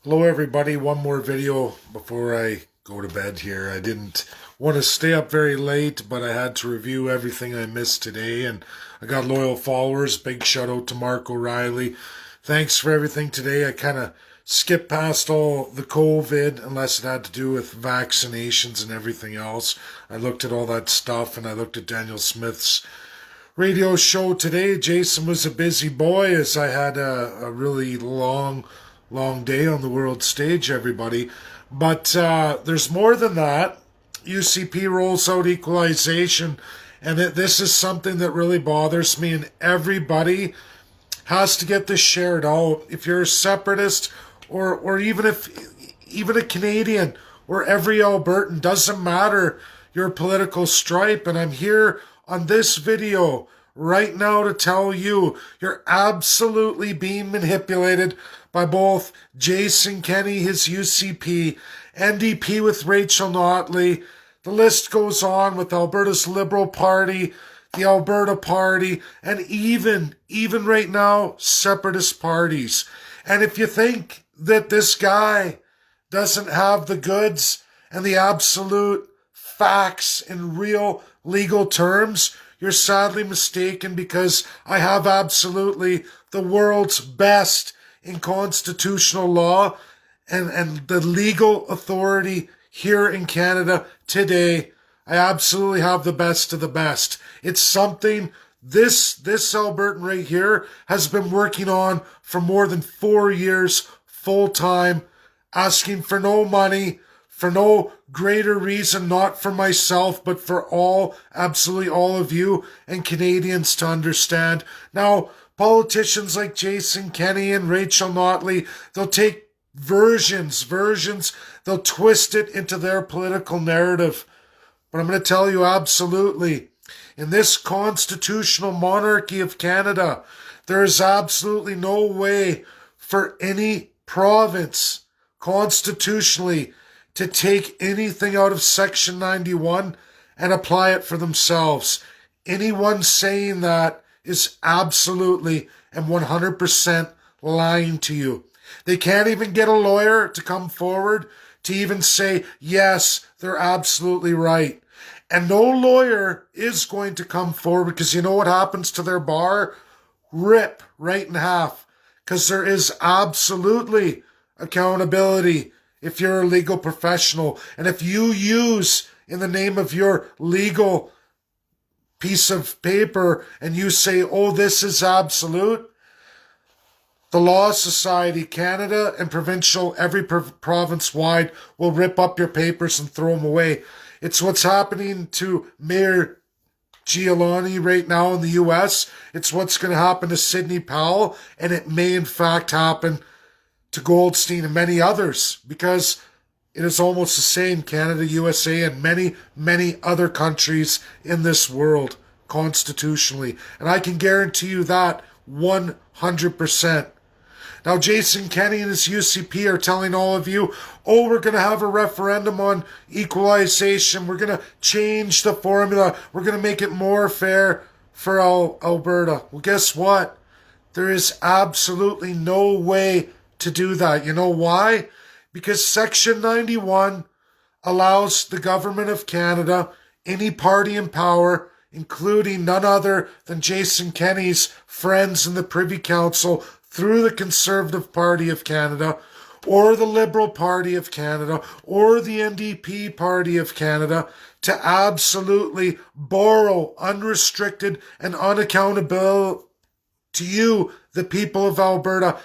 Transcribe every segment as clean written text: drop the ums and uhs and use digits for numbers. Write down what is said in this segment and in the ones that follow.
Hello everybody, one more video before I go to bed here. I didn't want to stay up very late, but I had to review everything I missed today, and I got loyal followers. Big shout out to Mark O'Reilly. Thanks for everything today. I kind of skipped past all the COVID unless it had to do with vaccinations and everything else. I looked at all that stuff and I looked at Daniel Smith's radio show today. Jason was a busy boy as I had a really long day on the world stage, everybody. But there's more than that. UCP rolls out Equalization, and this is something that really bothers me, and everybody has to get this shared out. If you're a separatist or even a Canadian or every Albertan, doesn't matter your political stripe, and I'm here on this video right now to tell you you're absolutely being manipulated by both Jason Kenney, his UCP, NDP with Rachel Notley. The list goes on with Alberta's Liberal Party, the Alberta Party, and even right now, separatist parties. And if you think that this guy doesn't have the goods and the absolute facts in real legal terms, you're sadly mistaken, because I have absolutely the world's best in constitutional law and the legal authority here in Canada today. I absolutely have the best of the best. It's something this Albertan right here has been working on for more than 4 years full time, asking for no money, for no greater reason, not for myself, but for absolutely all of you and Canadians to understand. Now, politicians like Jason Kenney and Rachel Notley, they'll take versions, they'll twist it into their political narrative. But I'm going to tell you absolutely, in this constitutional monarchy of Canada, there is absolutely no way for any province constitutionally to take anything out of Section 91 and apply it for themselves. Anyone saying that is absolutely and 100% lying to you. They can't even get a lawyer to come forward to even say, yes, they're absolutely right. And no lawyer is going to come forward, because you know what happens to their bar? Rip right in half. Because there is absolutely accountability if you're a legal professional. And if you use in the name of your legal piece of paper and you say, oh, this is absolute, the Law Society Canada and provincial, every province wide, will rip up your papers and throw them away. It's what's happening to Mayor Giuliani right now in the US. It's what's going to happen to Sidney Powell, and it may in fact happen to Goldstein and many others, because it is almost the same, Canada, USA, and many other countries in this world constitutionally. And I can guarantee you that 100%. Now, Jason Kenney and his UCP are telling all of you, oh, we're going to have a referendum on equalization. We're going to change the formula. We're going to make it more fair for Alberta. Well, guess what? There is absolutely no way to do that. You know why? Because Section 91 allows the government of Canada, any party in power, including none other than Jason Kenney's friends in the Privy Council through the Conservative Party of Canada, or the Liberal Party of Canada, or the NDP Party of Canada, to absolutely borrow unrestricted and unaccountable to you, the people of Alberta,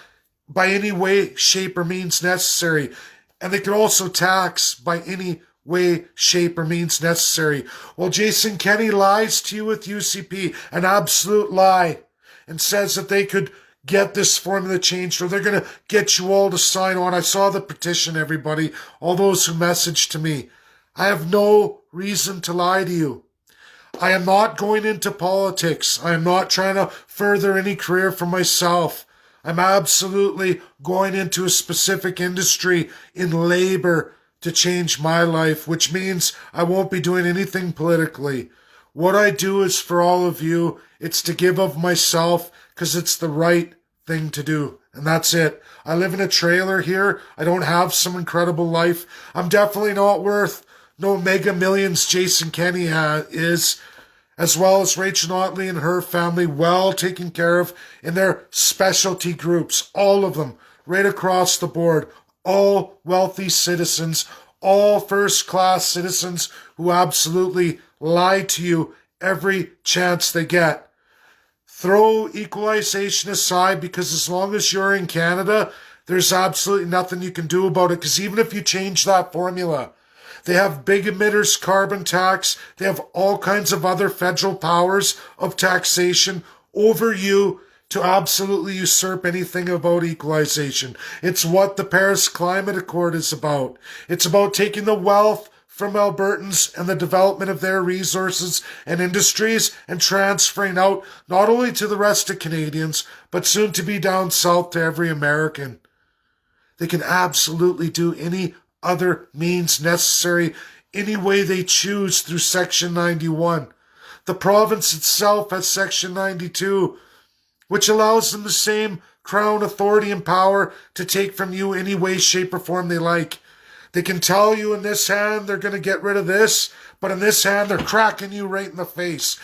by any way, shape, or means necessary. And they can also tax by any way, shape, or means necessary. Well, Jason Kenney lies to you with UCP, an absolute lie, and says that they could get this formula changed, or they're going to get you all to sign on. I saw the petition, everybody, all those who messaged to me. I have no reason to lie to you. I am not going into politics. I am not trying to further any career for myself. I'm absolutely going into a specific industry in labor to change my life, which means I won't be doing anything politically. What I do is for all of you. It's to give of myself because it's the right thing to do. And that's it. I live in a trailer here. I don't have some incredible life. I'm definitely not worth no mega millions Jason Kenney is, as well as Rachel Notley and her family, well taken care of in their specialty groups. All of them, right across the board. All wealthy citizens, all first-class citizens who absolutely lie to you every chance they get. Throw equalization aside, because as long as you're in Canada, there's absolutely nothing you can do about it, because even if you change that formula, they have big emitters carbon tax, they have all kinds of other federal powers of taxation over you to absolutely usurp anything about equalization. It's what the Paris Climate Accord is about. It's about taking the wealth from Albertans and the development of their resources and industries and transferring out not only to the rest of Canadians, but soon to be down south to every American. They can absolutely do any other means necessary, any way they choose through Section 91. The province itself has Section 92, which allows them the same crown authority and power to take from you any way, shape, or form they like. They can tell you in this hand they're going to get rid of this, but in this hand they're cracking you right in the face,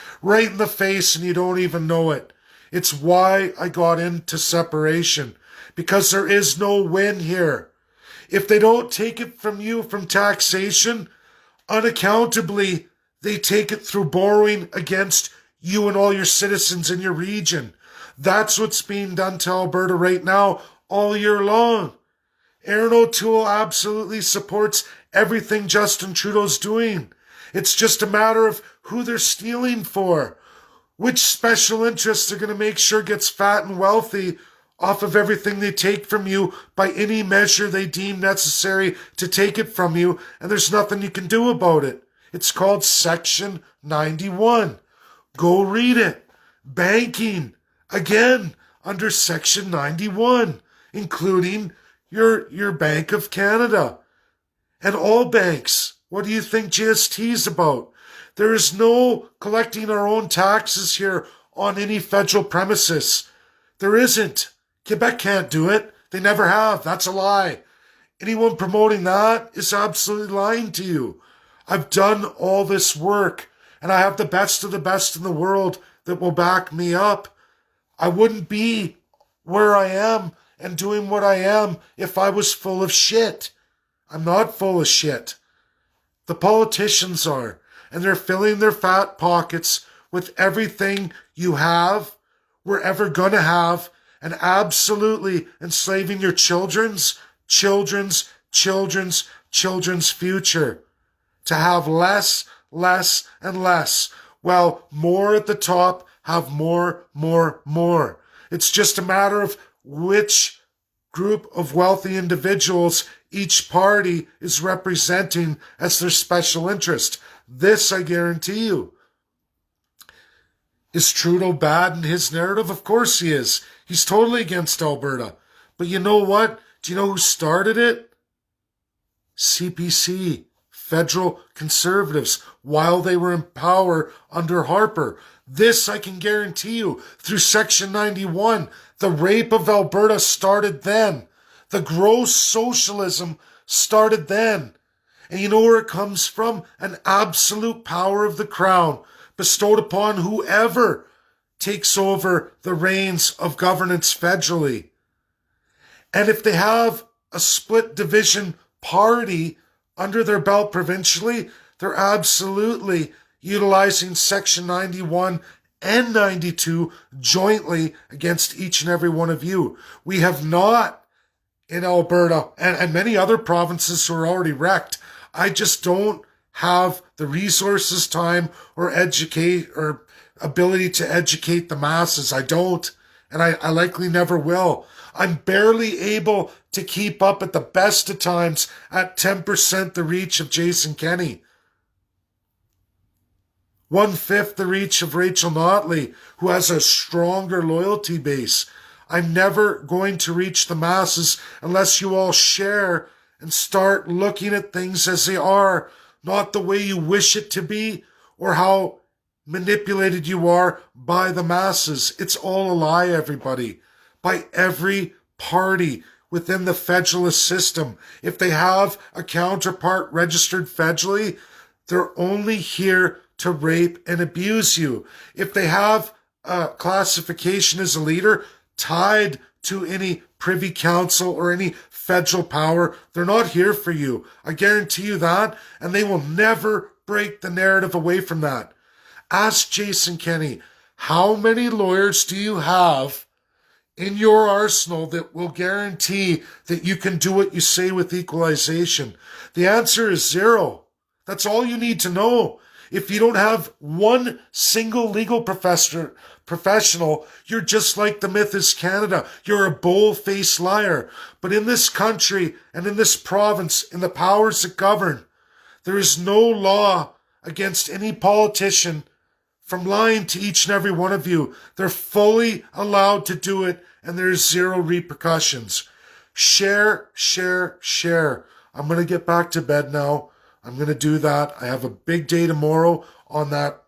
and you don't even know it. It's why I got into separation, because there is no win here. If they don't take it from you from taxation, unaccountably, they take it through borrowing against you and all your citizens in your region. That's what's being done to Alberta right now all year long. Aaron O'Toole absolutely supports everything Justin Trudeau's doing. It's just a matter of who they're stealing for. Which special interests are going to make sure gets fat and wealthy off of everything they take from you by any measure they deem necessary to take it from you, and there's nothing you can do about it. It's called Section 91. Go read it. Banking, again, under Section 91, including your Bank of Canada. And all banks. What do you think GST's about? There is no collecting our own taxes here on any federal premises. There isn't. Quebec can't do it. They never have. That's a lie. Anyone promoting that is absolutely lying to you. I've done all this work, and I have the best of the best in the world that will back me up. I wouldn't be where I am and doing what I am if I was full of shit. I'm not full of shit. The politicians are, and they're filling their fat pockets with everything you have, we're ever gonna have, and absolutely enslaving your children's future to have less, and less. Well, more at the top have more. It's just a matter of which group of wealthy individuals each party is representing as their special interest. This, I guarantee you. Is Trudeau bad in his narrative? Of course he is. He's totally against Alberta. But you know what? Do you know who started it? CPC, federal conservatives, while they were in power under Harper. This I can guarantee you. Through Section 91, the rape of Alberta started then. The gross socialism started then. And you know where it comes from? An absolute power of the crown bestowed upon whoever takes over the reins of governance federally. And if they have a split division party under their belt provincially, they're absolutely utilizing Section 91 and 92 jointly against each and every one of you. We have not in Alberta and many other provinces who are already wrecked. I just don't have the resources, time, or ability to educate the masses. I don't, and I likely never will. I'm barely able to keep up at the best of times at 10% the reach of Jason Kenney. 1/5 the reach of Rachel Notley, who has a stronger loyalty base. I'm never going to reach the masses unless you all share and start looking at things as they are, not the way you wish it to be or how manipulated you are by the masses. It's all a lie, everybody. By every party within the federalist system. If they have a counterpart registered federally, they're only here to rape and abuse you. If they have a classification as a leader tied to any privy council or any federal power, they're not here for you. I guarantee you that, and they will never break the narrative away from that. Ask Jason Kenney, how many lawyers do you have in your arsenal that will guarantee that you can do what you say with equalization? The answer is 0. That's all you need to know. If you don't have one single legal professional, you're just like the myth is Canada. You're a bold-faced liar. But in this country and in this province, in the powers that govern, there is no law against any politician from lying to each and every one of you. They're fully allowed to do it, and there's 0 repercussions. Share, share, share. I'm going to get back to bed now. I'm going to do that. I have a big day tomorrow on that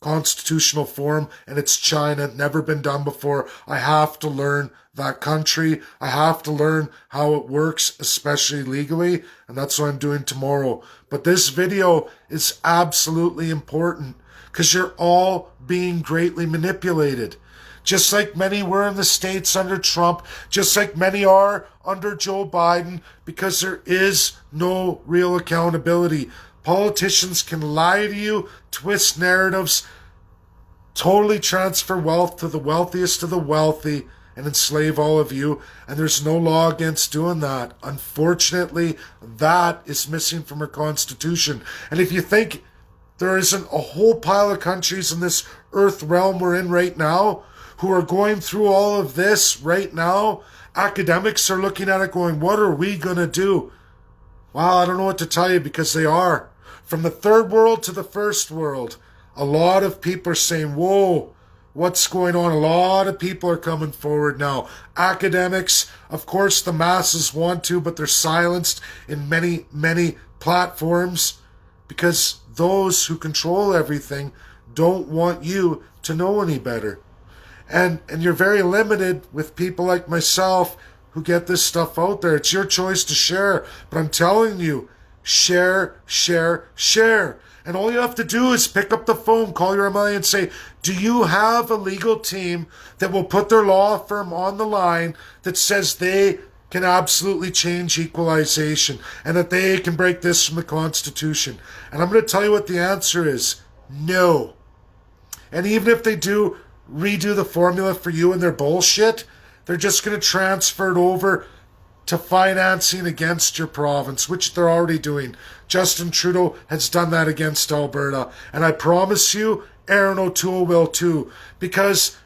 constitutional forum, and it's China. Never been done before. I have to learn that country. I have to learn how it works, especially legally, and that's what I'm doing tomorrow. But this video is absolutely important because you're all being greatly manipulated. Just like many were in the States under Trump, just like many are under Joe Biden, because there is no real accountability. Politicians can lie to you, twist narratives, totally transfer wealth to the wealthiest of the wealthy, and enslave all of you, and there's no law against doing that. Unfortunately, that is missing from our Constitution. And if you think there isn't a whole pile of countries in this earth realm we're in right now who are going through all of this right now, academics are looking at it going, what are we going to do? Well, I don't know what to tell you, because they are. From the third world to the first world, a lot of people are saying, whoa, what's going on? A lot of people are coming forward now. Academics, of course, the masses want to, but they're silenced in many, many platforms because those who control everything don't want you to know any better. And you're very limited with people like myself who get this stuff out there. It's your choice to share. But I'm telling you, share, share, share. And all you have to do is pick up the phone, call your MLA and say, do you have a legal team that will put their law firm on the line that says they can absolutely change equalization and that they can break this from the Constitution? And I'm going to tell you what the answer is. No. And even if they do redo the formula for you and their bullshit, they're just going to transfer it over to financing against your province, which they're already doing. Justin Trudeau has done that against Alberta. And I promise you, Aaron O'Toole will too, because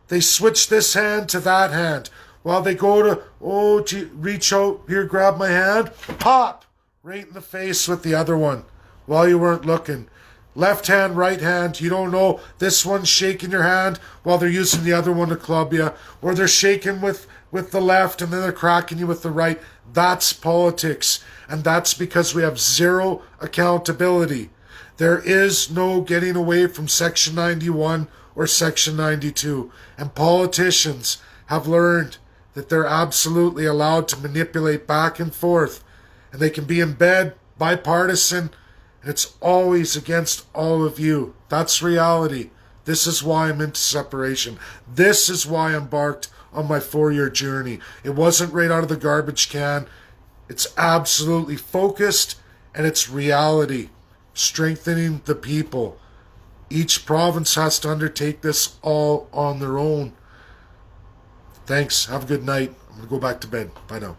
they switch this hand to that hand. While they go to, reach out, here, grab my hand, pop, right in the face with the other one while you weren't looking. Left hand, right hand, you don't know. This one's shaking your hand while they're using the other one to club you. Or they're shaking with the left and then they're cracking you with the right. That's politics. And that's because we have 0 accountability. There is no getting away from Section 91 or Section 92. And politicians have learned that they're absolutely allowed to manipulate back and forth. And they can be in bed, bipartisan, and it's always against all of you. That's reality. This is why I'm into separation. This is why I embarked on my 4-year journey. It wasn't right out of the garbage can. It's absolutely focused, and it's reality. Strengthening the people. Each province has to undertake this all on their own. Thanks. Have a good night. I'm going to go back to bed. Bye now.